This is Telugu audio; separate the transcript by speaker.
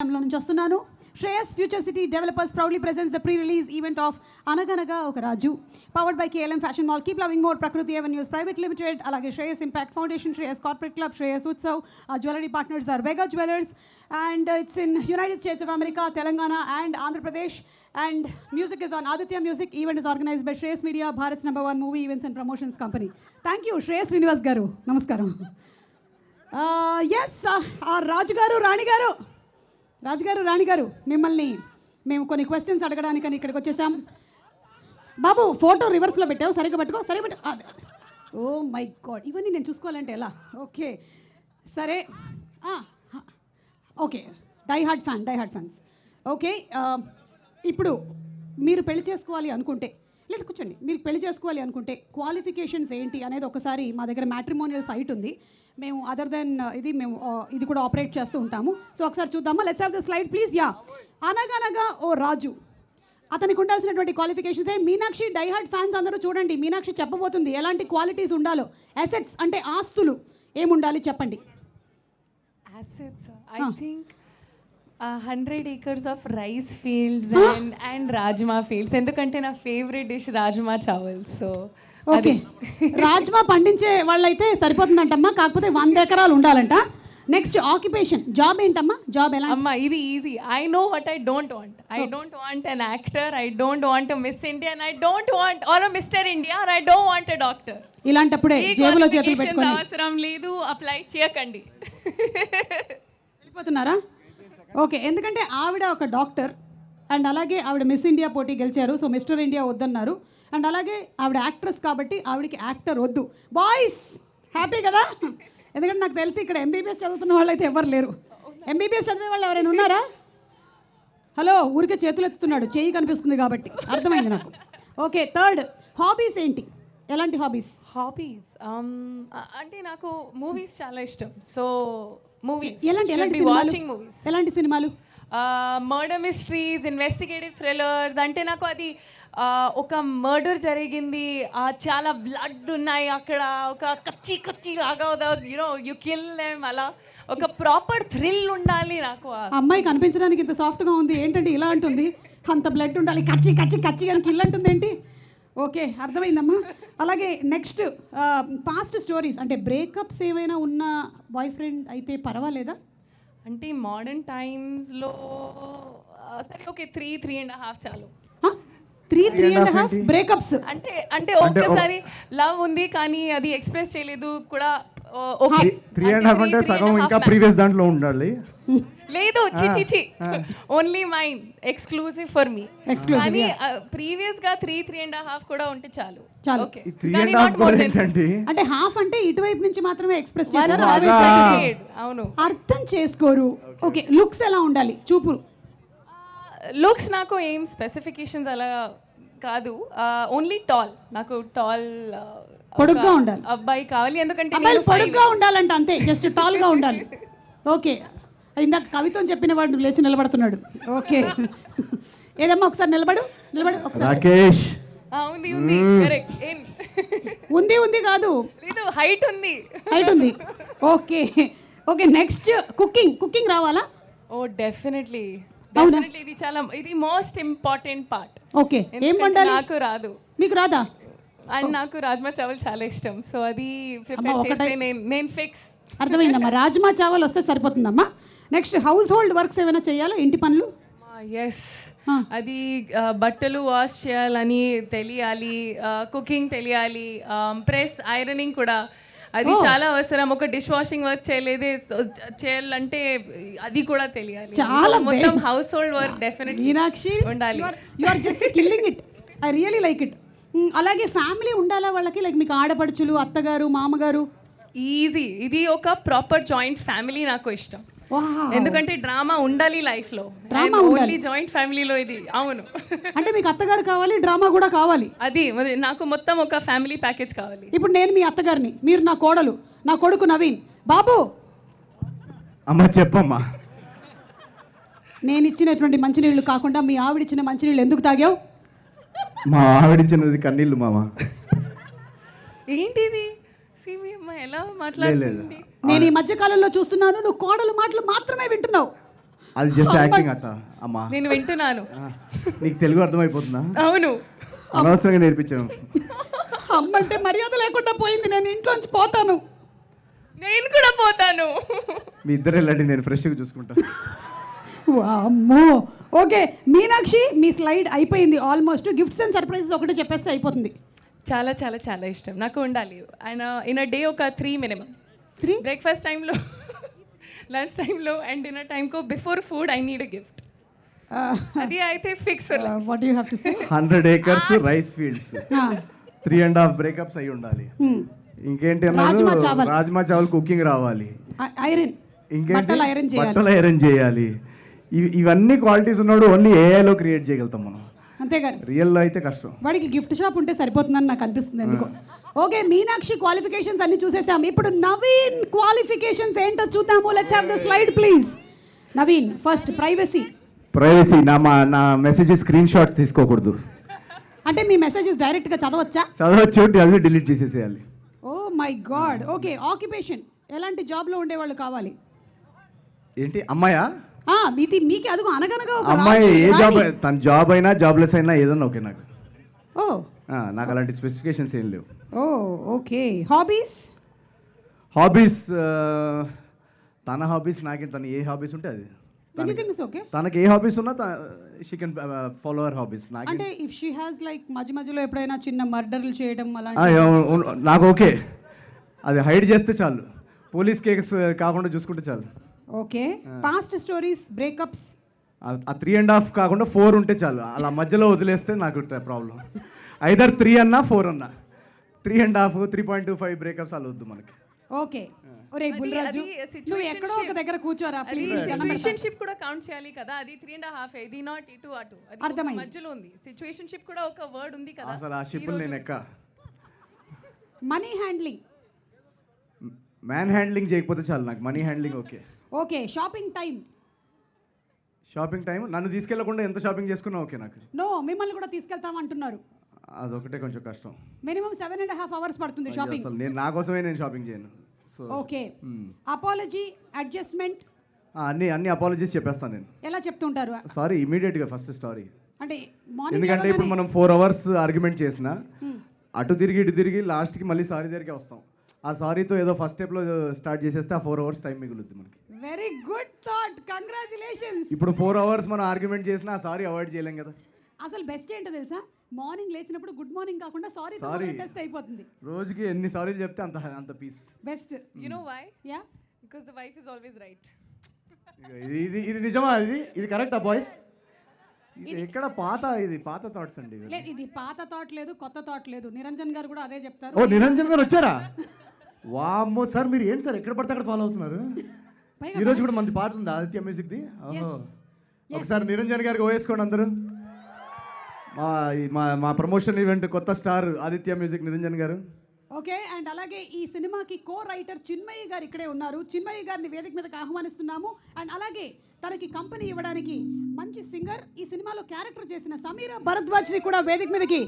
Speaker 1: నుంచి వస్తున్నాను. Shreyas Future City Developers proudly presents the pre-release event of Anaganaga Oka Raju, powered by KLM Fashion Mall, Keep Loving More, Prakriti Avenues Private Limited, alage Shreyas Impact Foundation, Shreyas Corporate Club, Shreyas Utsav. Our jewelry partners are Vega Jewelers, and it's in United States of America, Telangana and Andhra Pradesh. And music is on Aditya Music. Event is organized by Shreyas Media, Bharat's #1 movie events and promotions company. Thank you, Shreyas Srinivas garu. Namaskaram. Yes, Raju garu, Rani garu. రాజుగారు రాణి గారు, మిమ్మల్ని మేము కొన్ని క్వశ్చన్స్ అడగడానికని ఇక్కడికి వచ్చేసాం. బాబు ఫోటో రివర్స్లో పెట్టావు, సరిగ్గా పట్టుకో, సరిగ్గా పెట్టు. ఓ మై గాడ్, ఇవన్నీ నేను చూసుకోవాలంటే ఎలా? ఓకే సరే, okay. Die hard fans. Okay, ఇప్పుడు మీరు పెళ్లి చేసుకోవాలి అనుకుంటే, లేదా కూర్చోండి, మీరు పెళ్లి చేసుకోవాలి అనుకుంటే క్వాలిఫికేషన్స్ ఏంటి అనేది ఒకసారి మా దగ్గర మ్యాట్రిమోనియల్ సైట్ ఉంది, మేము అదర్ దెన్ ఇది కూడా ఆపరేట్ చేస్తూ ఉంటాము. సో ఒకసారి చూద్దామా? Let's have the slide please. Yeah, అనగనగా ఓ రాజు, అతనికి ఉండాల్సినటువంటి క్వాలిఫికేషన్స్. మీనాక్షి డైహార్డ్ ఫ్యాన్స్ అందరూ చూడండి, మీనాక్షి చెప్పబోతుంది ఎలాంటి క్వాలిటీస్ ఉండాలో. అసెట్స్ అంటే ఆస్తులు ఏముండాలి చెప్పండి.
Speaker 2: Assets, I think 100 acres of rice fields and rajma fields. ఎందుకంటే నా favourite dish rajma chawal. So
Speaker 1: okay, rajma పండించే వాళ్ళైతే సరిపోతుందంటమ్మా, కాకపోతే 100 ఎకరాలు ఉండాలంట. నెక్స్ట్ ఆక్యుపేషన్, జాబ్ ఏంటమ్మా? జాబ్ ఎలా?
Speaker 2: అమ్మా ఇది easy. I know what I don't want. I don't want an actor, I don't want miss India, I don't want or mister India, or I don't want a doctor.
Speaker 1: ఇలాంటప్పుడే జేబులో చేతులు పెట్టుకొని
Speaker 2: అవసరం లేదు, అప్లై చేయకండి.
Speaker 1: వెళ్ళిపోతున్నారా? ఓకే, ఎందుకంటే ఆవిడ ఒక డాక్టర్ అండ్ అలాగే ఆవిడ మిస్ ఇండియా పోటీ గెలిచారు, సో మిస్టర్ ఇండియా వద్దన్నారు. అండ్ అలాగే ఆవిడ యాక్ట్రెస్ కాబట్టి ఆవిడకి యాక్టర్ వద్దు. బాయ్స్ హ్యాపీ కదా? ఎందుకంటే నాకు తెలిసి ఇక్కడ ఎంబీబీఎస్ చదువుతున్న వాళ్ళు అయితే ఎవరు లేరు. ఎంబీబీఎస్ చదివే వాళ్ళు ఎవరైనా ఉన్నారా? హలో, ఊరికే చేతులు ఎత్తుతున్నాడు, చేయి కనిపిస్తుంది కాబట్టి అర్థమైంది నాకు. ఓకే, థర్డ్ హాబీస్ ఏంటి? ఎలాంటి హాబీస్?
Speaker 2: అంటే నాకు మూవీస్ చాలా ఇష్టం. సో మూవీస్,
Speaker 1: ఎలాంటి
Speaker 2: వాచింగ్ మూవీస్.
Speaker 1: ఎలాంటి సినిమాలు?
Speaker 2: Murder mysteries, investigative thrillers. అంటే నాకు అది ఒక మర్డర్ జరిగింది, చాలా బ్లడ్ ఉన్నాయి అక్కడ, ఒక కచ్చి లాగా యు కిల్ దెమ్, అలా ఒక ప్రాపర్ థ్రిల్ ఉండాలి నాకు.
Speaker 1: అమ్మాయి కనిపించడానికి ఇంత సాఫ్ట్గా ఉంది, ఏంటంటే ఇలా అంటుంది, అంత బ్లడ్ ఉండాలి, కచ్చి కానీ కిల్ అంటుంది ఏంటి? ఓకే, అర్థమైందమ్మా. అలాగే నెక్స్ట్ పాస్ట్ స్టోరీస్, అంటే బ్రేకప్స్ ఏమైనా ఉన్న బాయ్ ఫ్రెండ్ అయితే పర్వాలేదా?
Speaker 2: అంటే మోడర్న్ టైమ్స్లో సరే ఓకే, 3.5 చాలు.
Speaker 1: 3.5 బ్రేకప్స్
Speaker 2: అంటే ఒక్కసారి లవ్ ఉంది కానీ అది ఎక్స్ప్రెస్ చేయలేదు కూడా.
Speaker 3: 3.5 అంటే సగం ఇంకా ప్రీవియస్ దాంట్లో ఉండాలి.
Speaker 2: లేదు, చి only mine, exclusive for me. కానీ ప్రీవియస్ గా 3.5 కూడా ఉంటే చాలు.
Speaker 1: ఓకే,
Speaker 3: 3.5
Speaker 1: అంటే హాఫ్ అంటే ఇటువైపు నుంచి మాత్రమే ఎక్స్ప్రెస్ చేశారు.
Speaker 2: అవును,
Speaker 1: అర్థం చేసుకోరు. ఓకే, లుక్స్ ఎలా ఉండాలి? చూపులు.
Speaker 2: లుక్స్ నాకు ఏం స్పెసిఫికేషన్స్ అలా కాదు, ఓన్లీ టాల్. నాకు టాల్
Speaker 1: పొడుగ్గా ఉండాలి
Speaker 2: అబ్బాయి కావాలి, ఎందుకంటే
Speaker 1: పొడుగ్గా ఉండాలంటే అంతే, జస్ట్ టాల్ గా ఉండాలి. ఓకే, ఇందాక కవిత్వం చెప్పిన వాడు లేచి నిలబడుతున్నాడు. ఓకే, ఏదమ్మా ఒకసారి నిలబడు
Speaker 3: రాకేష్.
Speaker 1: ఉంది కాదు,
Speaker 2: లేదు హైట్ ఉంది.
Speaker 1: ఓకే ఓకే, నెక్స్ట్ కుకింగ్ రావాలా?
Speaker 2: ఓ డెఫినెట్లీ, ఇది మోస్ట్ ఇంపార్టెంట్ పార్ట్.
Speaker 1: ఓకే, ఏం వండాలి?
Speaker 2: నాకు రాదు.
Speaker 1: మీకు రాదా?
Speaker 2: అండ్ నాకు రాజ్మా చావల్ చాలా ఇష్టం, సో అది ప్రిపేర్ చేస్తే నేను ఫిక్స్.
Speaker 1: అర్థమైందమ్మా, రాజ్మా చావల్ వస్తే సరిపోతుందమ్మా. నెక్స్ట్ హౌస్ హోల్డ్ వర్క్స్ ఏమైనా చేయాలా? ఇంటి పనులు?
Speaker 2: ఎస్, అది బట్టలు వాష్ చేయాలని తెలియాలి, కుకింగ్ తెలియాలి, ప్రెస్ ఐరనింగ్ కూడా అది చాలా అవసరం. ఒక డిష్ వాషింగ్ వర్క్ చేయాలంటే అది కూడా తెలియాలి.
Speaker 1: చాలా
Speaker 2: మొత్తం household work definitely
Speaker 1: Meenakshi
Speaker 2: ఉండాలి.
Speaker 1: You are just killing it, I really like it. అలాగే ఫ్యామిలీ ఉండాలా వాళ్ళకి? లైక్ మీకు ఆడపడుచులు, అత్తగారు, మామగారు?
Speaker 2: ఈజీ, ఇది ఒక ప్రాపర్ జాయింట్ ఫ్యామిలీ నాకు ఇష్టం. ఎందుకంటే డ్రామా ఉండాలి లైఫ్ లో, ఓన్లీ జాయింట్ ఫ్యామిలీలో ఇది. అవును,
Speaker 1: అంటే మీకు అత్తగారు కావాలి, డ్రామా కూడా కావాలి.
Speaker 2: అది నాకు మొత్తం ఒక ఫ్యామిలీ ప్యాకేజ్ కావాలి.
Speaker 1: ఇప్పుడు నేను మీ అత్తగారిని, మీరు నా కోడలు, నా కొడుకు నవీన్. బాబు
Speaker 3: అమ్మ చెప్పమ్మా.
Speaker 1: నేను ఇచ్చినటువంటి మంచినీళ్ళు కాకుండా మీ ఆవిడిచ్చిన మంచినీళ్ళు ఎందుకు తాగావు?
Speaker 3: మా ఆవిడిచ్చినది కన్నీళ్ళు మామ.
Speaker 2: ఏంటిది? ఎలా మాట్లాడుతుంది?
Speaker 1: నేను ఈ మధ్య కాలంలో చూస్తున్నాను, నువ్వు కోడలు మాటలు మాత్రమే వింటున్నావు.
Speaker 3: అది జస్ట్ యాక్టింగ్ అత్త అమ్మా.
Speaker 2: నేను వింటున్నాను.
Speaker 3: నీకు తెలుగు అర్థమైపోతుందా?
Speaker 2: అవును.
Speaker 3: అనవసరంగా నేర్పించాను.
Speaker 1: అమ్మంటే మర్యాద లేకుండా పోయింది, నేను ఇంట్లోంచి పోతాను.
Speaker 2: నేను కూడా పోతాను.
Speaker 3: మీ ఇద్దరు వెళ్ళండి, నేను ఫ్రెష్గా చూసుకుంటా.
Speaker 1: అమ్మో. ఓకే మీనాక్షి, మీ స్లైడ్ అయిపోయింది ఆల్మోస్ట్. గిఫ్ట్స్ అండ్ సర్ప్రైజెస్ ఒకటే చెప్పేస్తే అయిపోతుంది.
Speaker 2: చాలా చాలా చాలా ఇష్టం నాకు ఉండాలి. అండ్ ఇన్ అ డే ఒక 3 మినిమం.
Speaker 1: 3
Speaker 2: బ్రేక్ఫాస్ట్ టైంలో, లంచ్ టైంలో అండ్ డిన్నర్ టైంకో before food I need a gift. అది అయితే fix.
Speaker 1: What you have to say?
Speaker 3: 100 acres rice fields, 3.5 breakups అయి ఉండాలి. ఇంకేంటి అన్నారు? రాజ్మా చావల్ కుకింగ్ రావాలి.
Speaker 1: ఐరన్,
Speaker 3: ఇంకేంటి?
Speaker 1: బట్టలు
Speaker 3: ఐరన్ చేయాలి. ఇవన్నీ క్వాలిటీస్ ఉన్నాడు ఓన్లీ ఏఐలో క్రియేట్ చేయగలుగుతాం మనం.
Speaker 1: అంతేగాని
Speaker 3: రియల్లో అయితే కష్టం.
Speaker 1: వాడికి గిఫ్ట్ షాప్ ఉంటే సరిపోతుందని నాకు అనిపిస్తుంది ఎందుకో. ఓకే మీనాక్షి క్వాలిఫికేషన్స్ అన్ని చూసేసాం. ఇప్పుడు నవీన్ క్వాలిఫికేషన్స్ ఏంటో చూద్దాము. Let's have the slide please. Naveen first privacy.
Speaker 3: నా మెసేజెస్ స్క్రీన్ షాట్స్ తీసుకోకూడదు.
Speaker 1: అంటే మీ మెసేజెస్ డైరెక్ట్గా చదవచ్చా?
Speaker 3: చదవచ్చు, అది డిలీట్ చేసేసేయాలి.
Speaker 1: Oh my god. Okay occupation, ఎలాంటి జాబ్లో ఉండేవాళ్ళు కావాలి?
Speaker 3: ఏంటి అమ్మాయా?
Speaker 1: మీకు అదుగు అనగనగా ఒక
Speaker 3: అమ్మాయి
Speaker 1: రాజు,
Speaker 3: ఏ జాబ్,
Speaker 1: రాణి.
Speaker 3: తన జాబ్ అయినా జాబ్లెస్ అయినా ఏదన్నా ఓకే నాకు.
Speaker 1: ఓ
Speaker 3: నాకు అలాంటి స్పెసిఫికేషన్స్ ఏం లేవు.
Speaker 1: ఓ ఓకే.
Speaker 3: హాబీస్ తన హాబీస్ నాకే, తన ఏ హాబీస్ ఉంటే అది.
Speaker 1: Anything is okay.
Speaker 3: తనకి ఏ హాబీస్ ఉన్నా she can follow our hobbies.
Speaker 1: అంటే ఇఫ్ షీ హ్యాస్ లైక్ మధ్యలో ఎప్పుడైనా చిన్న మర్డర్లు చేయడం అలాంటి
Speaker 3: నాకు ఓకే, అది హైడ్ చేస్తే చాలు, పోలీస్ కేసు కాకుండా చూసుకుంటే చాలు.
Speaker 1: ఓకే. పాస్ట్ స్టోరీస్, బ్రేకప్స్
Speaker 3: ఆ 3.5 కాకుండా 4 ఉంటే చాలు. అలా మధ్యలో వదిలేస్తే నాకు ప్రాబ్లం. ఐదర్ 3 అన్నా 4 అన్నా. 3.5, 3.25 బ్రేకప్స్ అలా వద్దు మనకి.
Speaker 1: ఓకే. ఒరే బుల్రాజు, నువ్వు ఎక్కడో ఒక దగ్గర కూర్చోరా ప్లీజ్.
Speaker 2: సిచువేషన్షిప్ కూడా కౌంట్ చేయాలి కదా. అది 3.5, ఇది నాట్ ఇటు అటు, అది
Speaker 1: అర్థమైంది.
Speaker 2: మధ్యలో ఉంది. సిచువేషన్షిప్ కూడా ఒక వర్డ్ ఉంది కదా.
Speaker 3: అసలు ఆ షిప్ నేను ఎక్క.
Speaker 1: Money handling.
Speaker 3: మ్యాన్ హ్యాండ్లింగ్ చేయకపోతే చాలు నాకు, money handling okay.
Speaker 1: Okay. Shopping time.
Speaker 3: Shopping time నన్ను తీసుకెళ్లకుండా ఎంత షాపింగ్ చేసుకున్నా ఓకే నాకు.
Speaker 1: నో, మిమ్మల్ని కూడా తీసుకెళ్తాం అంటున్నారు.
Speaker 3: అదొకటే కొంచెం కష్టం.
Speaker 1: మినిమం 7.5 hours పడుతుంది షాపింగ్.
Speaker 3: అసలు నేను నా కోసమే నేను షాపింగ్ చేయను. So
Speaker 1: okay. Apology, adjustment.
Speaker 3: అన్ని అపాలజీస్ చెప్పేస్తాను నేను.
Speaker 1: ఎలా చెప్తుంటారు?
Speaker 3: సారీ ఇమీడియట్గా ఫస్ట్ స్టారీ.
Speaker 1: అంటే మార్నింగ్
Speaker 3: ఎందుకంటే ఇప్పుడు మనం 4 hours ఆర్గ్యుమెంట్ చేసినా అటు తిరిగి ఇటు తిరిగి లాస్ట్కి మళ్ళీ సారీ దగ్గరికి వస్తాం. ఆ సారీతో ఏదో ఫస్ట్ స్టెప్లో స్టార్ట్ చేసేస్తే ఆ 4 hours టైం మిగులుద్ది మనకి.
Speaker 1: Very good thought, congratulations.
Speaker 3: ఇప్పుడు 4 hours మనం ఆర్గ్యుమెంట్ చేసినా ఆ సారీ అవాయిడ్ చేయలేం కదా.
Speaker 1: అసలు బెస్ట్ ఏంటో తెలుసా? మార్నింగ్ లేచినప్పుడు గుడ్ మార్నింగ్ కాకుండా సారీ టెస్ట్ అయిపోతుంది.
Speaker 3: రోజుకి ఎన్ని సారీలు చెప్తే అంత peace.
Speaker 1: Best.
Speaker 2: You know why?
Speaker 1: Yeah,
Speaker 2: because the wife is always right.
Speaker 3: ఇది నిజమా? ఇది కరెక్టా బాయ్స్? ఇది ఎక్కడ పాత థాట్స్ అండి.
Speaker 1: లేదు, ఇది పాత థాట్ లేదు, కొత్త థాట్ లేదు. నిరంజన్ గారు కూడా అదే చెప్తారు.
Speaker 3: ఓ నిరంజన్ గారు వచ్చారా? వామ్మో సార్, మీరు ఏంటి సార్ ఎక్కడ పడితే అక్కడ ఫాలో అవుతున్నారు? ఈ రోజు కూడా మంది పాట ఉంది ఆదిత్య మ్యూజిక్ది. ఓహో, ఒకసారి నిరంజన్ గారికి ఓవేసుకోండి అందరూ. మా ప్రమోషన్ ఈవెంట్ కొత్త స్టార్ ఆదిత్య మ్యూజిక్ నిరంజన్ గారు.
Speaker 1: ఓకే. అండ్ అలాగే ఈ సినిమాకి రైటర్ చిన్మయ్య గారు ఇక్కడే ఉన్నారు. చిన్మయ్య గారిని వేదిక మీదకి ఆహ్వానిస్తున్నాము. అండ్ అలాగే తనకి కంపెనీ ఇవ్వడానికి మంచి సింగర్, ఈ సినిమాలో క్యారెక్టర్ చేసిన సమీరా భరద్వాజ్ని కూడా వేదిక మీదకి